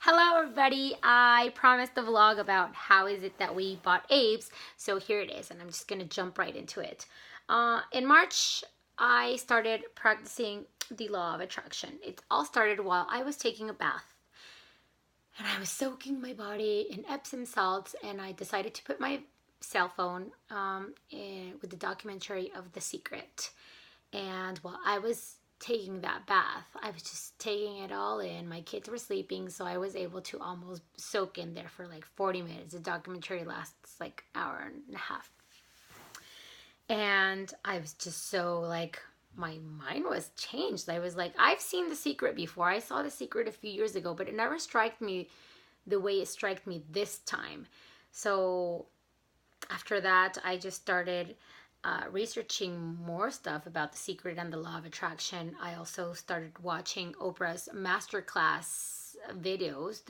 Hello everybody, I promised a vlog about how is it that we bought apes, so here it is and I'm just gonna jump right into it. In March, I started practicing the law of attraction. It all started while I was taking a bath and I was soaking my body in Epsom salts, and I decided to put my cell phone with the documentary of The Secret. And while I was taking that bath, I was just taking it all in. My kids were sleeping, so I was able to almost soak in there for like 40 minutes. The documentary lasts like an hour and a half. And I was just so like, my mind was changed. I was like, I've seen The Secret before. I saw The Secret a few years ago, but it never struck me the way it struck me this time. So after that, I just started researching more stuff about The Secret and the law of attraction. I also started watching Oprah's masterclass videos.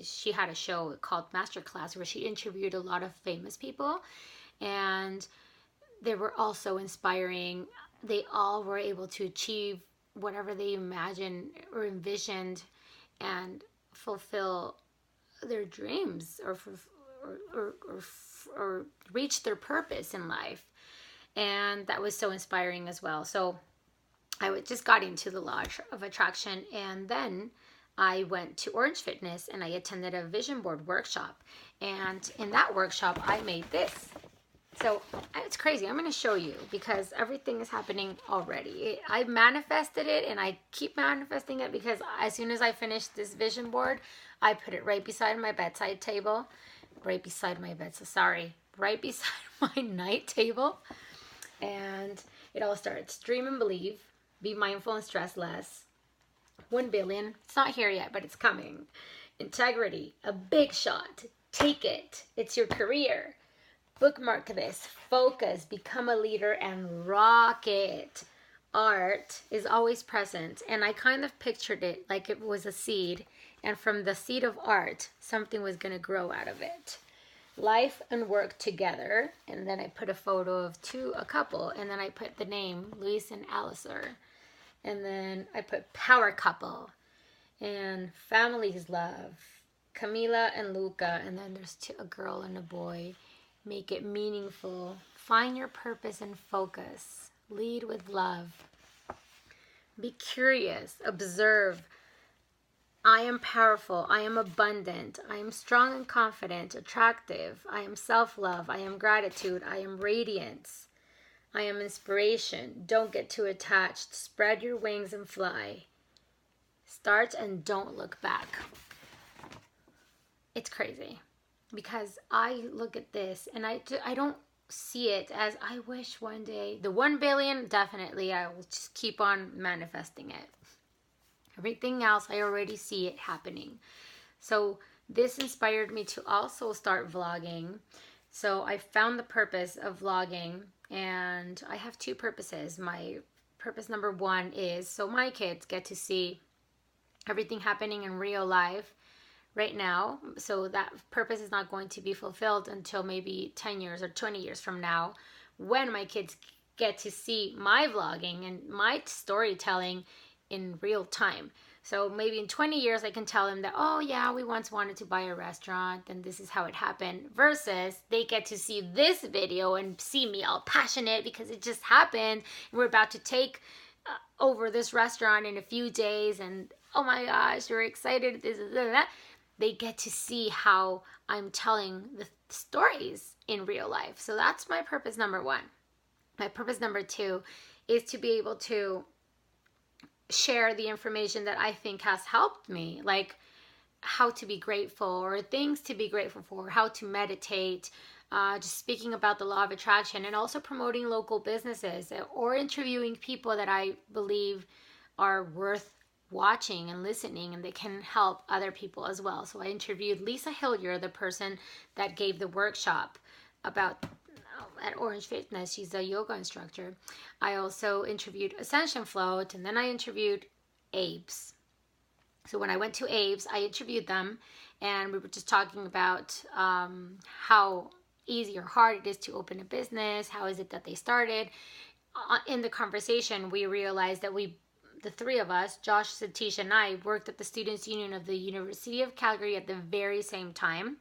She had a show called Masterclass where she interviewed a lot of famous people, and they were also inspiring. They all were able to achieve whatever they imagined or envisioned and fulfill their dreams or reach their purpose in life. And that was so inspiring as well. So I just got into the law of attraction, and then I went to Orange Fitness and I attended a vision board workshop. And in that workshop, I made this. So it's crazy. I'm going to show you because everything is happening already. I manifested it and I keep manifesting it because as soon as I finished this vision board, I put it right beside my bedside table. Right beside my night table. And it all starts. Dream and believe. Be mindful and stress less. 1 billion. It's not here yet, but it's coming. Integrity. A big shot. Take it. It's your career. Bookmark this. Focus. Become a leader and rock it. Art is always present. And I kind of pictured it like it was a seed. And from the seed of art, something was going to grow out of it. Life and work together. And then I put a photo of a couple. And then I put the name Luis and Alistair. And then I put power couple. And families love. Camila and Luca. And then there's a girl and a boy. Make it meaningful. Find your purpose and focus. Lead with love. Be curious. Observe. I am powerful. I am abundant. I am strong and confident, attractive. I am self-love. I am gratitude. I am radiance. I am inspiration. Don't get too attached. Spread your wings and fly. Start and don't look back. It's crazy because I look at this and I don't see it as I wish one day. The 1 billion, definitely, I will just keep on manifesting it. Everything else, I already see it happening. So this inspired me to also start vlogging. So I found the purpose of vlogging, and I have 2 purposes. My purpose number 1 is so my kids get to see everything happening in real life right now. So that purpose is not going to be fulfilled until maybe 10 years or 20 years from now, when my kids get to see my vlogging and my storytelling in real time. So maybe in 20 years I can tell them that, oh yeah, we once wanted to buy a restaurant and this is how it happened, versus they get to see this video and see me all passionate because it just happened and we're about to take over this restaurant in a few days and oh my gosh, we're excited, this is that. They get to see how I'm telling the stories in real life. So that's my purpose number 1. My purpose number 2 is to be able to share the information that I think has helped me, like how to be grateful or things to be grateful for, how to meditate, just speaking about the law of attraction, and also promoting local businesses or interviewing people that I believe are worth watching and listening and they can help other people as well. So I interviewed Lisa Hillier, the person that gave the workshop about at Orange Fitness. She's a yoga instructor. I also interviewed Ascension Float, and then I interviewed Abe's. So when I went to Abe's, I interviewed them, and we were just talking about how easy or hard it is to open a business. How is it that they started? In the conversation, we realized that we the three of us, Josh, Satish, and I, worked at the Students' Union of the University of Calgary at the very same time.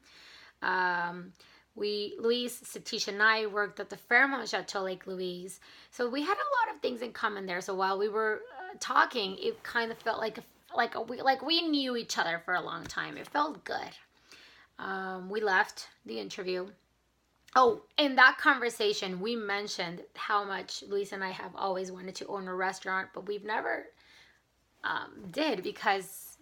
Louise, Satish, and I worked at the Fairmont Chateau Lake Louise. So we had a lot of things in common there. So while we were talking, it kind of felt like we knew each other for a long time. It felt good. We left the interview. Oh, in that conversation, we mentioned how much Luis and I have always wanted to own a restaurant, but we've never did, because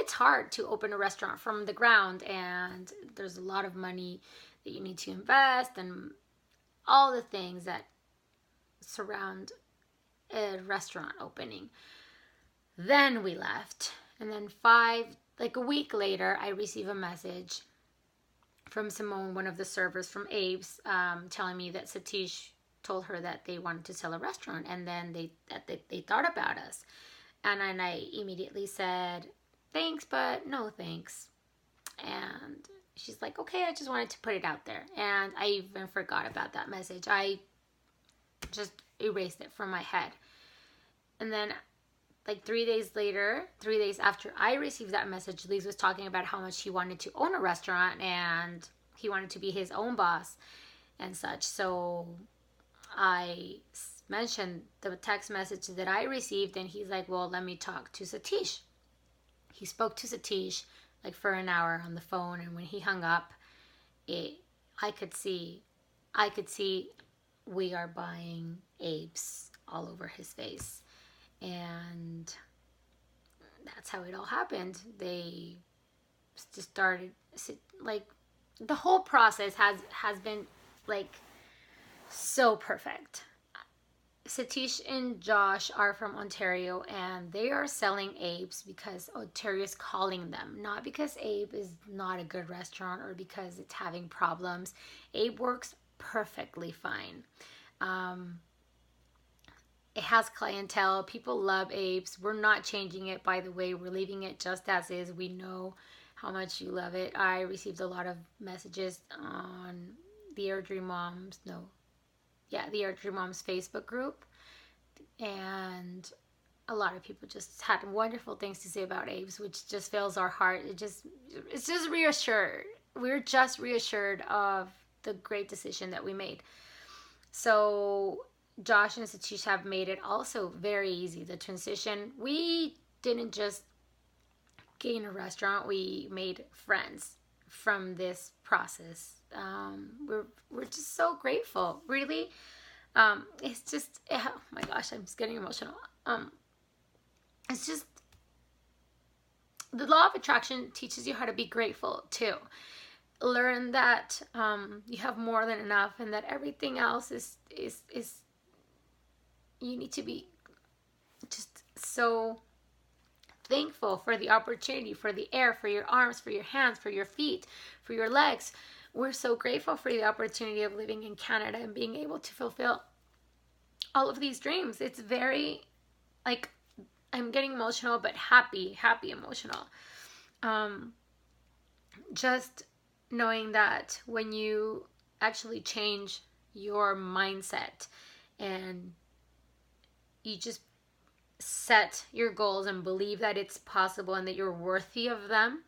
it's hard to open a restaurant from the ground, and there's a lot of money that you need to invest and all the things that surround a restaurant opening. Then we left, and then a week later, I receive a message from Simone, one of the servers from Abe's, telling me that Satish told her that they wanted to sell a restaurant, and then they thought about us. And then I immediately said, thanks, but no thanks. And she's like, okay, I just wanted to put it out there. And I even forgot about that message. I just erased it from my head. And then 3 days after I received that message, Lise was talking about how much he wanted to own a restaurant and he wanted to be his own boss and such. So I mentioned the text message that I received, and he's like, well, let me talk to Satish. He spoke to Satish for an hour on the phone, and when he hung up, I could see we are buying Abe's all over his face. And that's how it all happened. They just started, the whole process has been so perfect. Satish and Josh are from Ontario, and they are selling Abe's because Ontario is calling them, not because Abe is not a good restaurant or because it's having problems. Abe works perfectly fine. It has clientele. People love Abe's. We're not changing it, by the way. We're leaving it just as is. We know how much you love it. I received a lot of messages on the Airdrie Moms Facebook group. And a lot of people just had wonderful things to say about Abe's, which just fills our heart. It's just reassured. We're just reassured of the great decision that we made. So Josh and Satish have made it also very easy. The transition, we didn't just gain a restaurant, we made friends from this process. We're just so grateful, really. It's just, oh my gosh, I'm just getting emotional. It's just, the law of attraction teaches you how to be grateful too. Learn that you have more than enough, and that everything else is you need to be just so thankful for the opportunity, for the air, for your arms, for your hands, for your feet, for your legs. We're so grateful for the opportunity of living in Canada and being able to fulfill all of these dreams. It's very, I'm getting emotional, but happy emotional. Just knowing that when you actually change your mindset and you just set your goals and believe that it's possible and that you're worthy of them,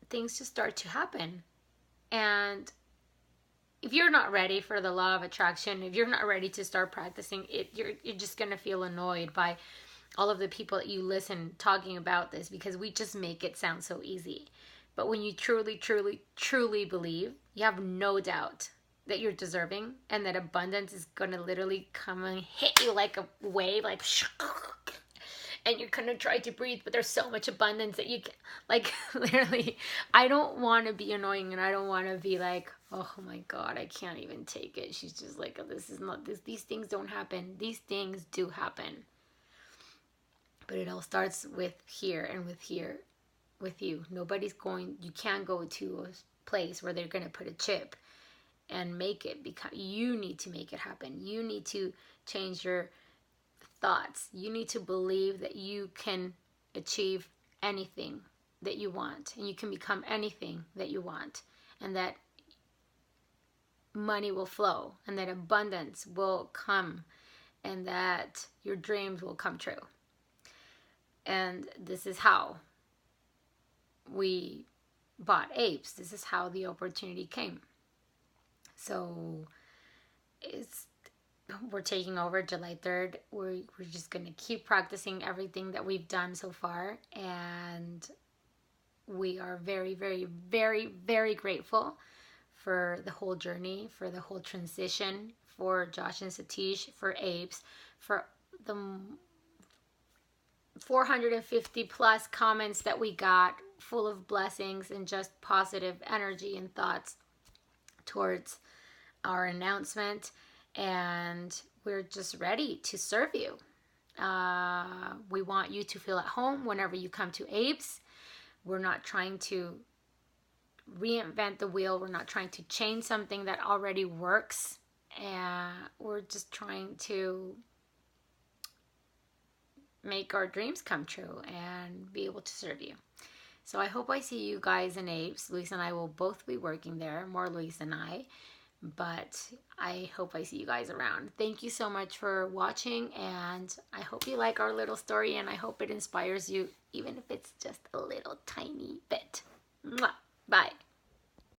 things just start to happen. And if you're not ready for the law of attraction, if you're not ready to start practicing it, you're just going to feel annoyed by all of the people that you listen talking about this, because we just make it sound so easy. But when you truly, truly, truly believe, you have no doubt that you're deserving, and that abundance is going to literally come and hit you like a wave, and you're going to try to breathe, but there's so much abundance that you can, literally, I don't want to be annoying, and I don't want to be like, oh my God, I can't even take it. She's just like, oh, this is not this. These things don't happen. These things do happen. But it all starts with here and with you. You can't go to a place where they're going to put a chip and make it become, you need to make it happen. You need to change your thoughts. You need to believe that you can achieve anything that you want, and you can become anything that you want, and that money will flow, and that abundance will come, and that your dreams will come true. And this is how we bought apes. This is how the opportunity came. So we're taking over July 3rd. We're just going to keep practicing everything that we've done so far. And we are very, very, very, very grateful for the whole journey, for the whole transition, for Josh and Satish, for apes, for the 450 plus comments that we got, full of blessings and just positive energy and thoughts towards our announcement. And we're just ready to serve you. We want you to feel at home whenever you come to apes. We're not trying to reinvent the wheel. We're not trying to change something that already works. And we're just trying to make our dreams come true and be able to serve you. So I hope I see you guys in apes. Luis and I will both be working there, more Luis than I, but I hope I see you guys around. Thank you so much for watching, and I hope you like our little story, and I hope it inspires you, even if it's just a little tiny bit. Mwah. Bye.